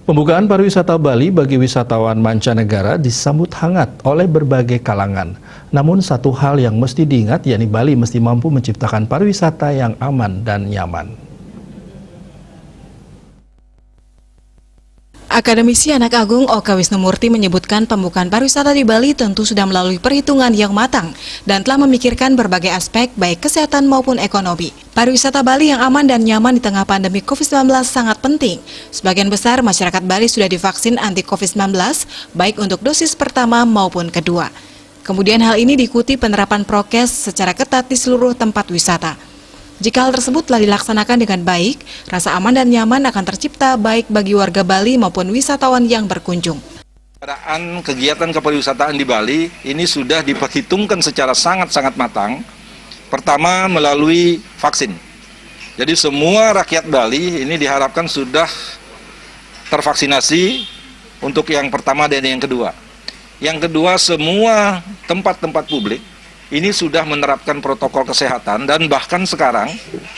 Pembukaan pariwisata Bali bagi wisatawan mancanegara disambut hangat oleh berbagai kalangan. Namun satu hal yang mesti diingat, yakni Bali mesti mampu menciptakan pariwisata yang aman dan nyaman. Akademisi Anak Agung Oka Wisnumurti menyebutkan pembukaan pariwisata di Bali tentu sudah melalui perhitungan yang matang dan telah memikirkan berbagai aspek baik kesehatan maupun ekonomi. Pariwisata Bali yang aman dan nyaman di tengah pandemi COVID-19 sangat penting. Sebagian besar masyarakat Bali sudah divaksin anti COVID-19 baik untuk dosis pertama maupun kedua. Kemudian hal ini diikuti penerapan prokes secara ketat di seluruh tempat wisata. Jika hal tersebut telah dilaksanakan dengan baik, rasa aman dan nyaman akan tercipta baik bagi warga Bali maupun wisatawan yang berkunjung. Kegiatan kepariwisataan di Bali ini sudah diperhitungkan secara sangat-sangat matang. Pertama melalui vaksin. Jadi semua rakyat Bali ini diharapkan sudah tervaksinasi untuk yang pertama dan yang kedua. Yang kedua, semua tempat-tempat publik ini sudah menerapkan protokol kesehatan dan bahkan sekarang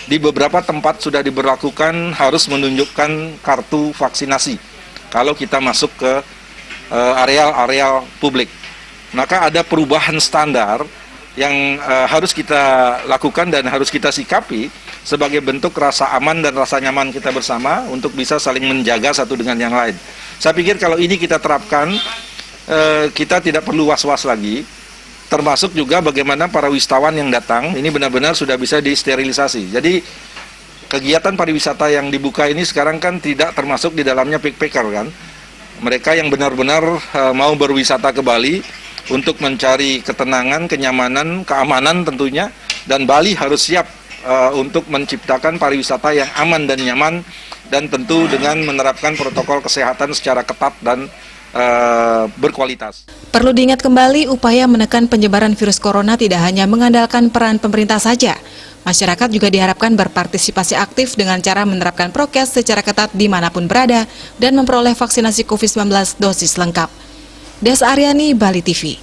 di beberapa tempat sudah diberlakukan harus menunjukkan kartu vaksinasi kalau kita masuk ke areal-areal publik. Maka ada perubahan standar yang harus kita lakukan dan harus kita sikapi sebagai bentuk rasa aman dan rasa nyaman kita bersama untuk bisa saling menjaga satu dengan yang lain. Saya pikir kalau ini kita terapkan, kita tidak perlu was-was lagi. Termasuk juga bagaimana para wisatawan yang datang ini benar-benar sudah bisa disterilisasi. Jadi kegiatan pariwisata yang dibuka ini sekarang kan tidak termasuk di dalamnya backpacker kan. Mereka yang benar-benar mau berwisata ke Bali untuk mencari ketenangan, kenyamanan, keamanan tentunya. Dan Bali harus siap untuk menciptakan pariwisata yang aman dan nyaman dan tentu dengan menerapkan protokol kesehatan secara ketat dan berkualitas. Perlu diingat kembali, upaya menekan penyebaran virus corona tidak hanya mengandalkan peran pemerintah saja. Masyarakat juga diharapkan berpartisipasi aktif dengan cara menerapkan prokes secara ketat dimanapun berada dan memperoleh vaksinasi COVID-19 dosis lengkap. Des Aryani, Bali TV.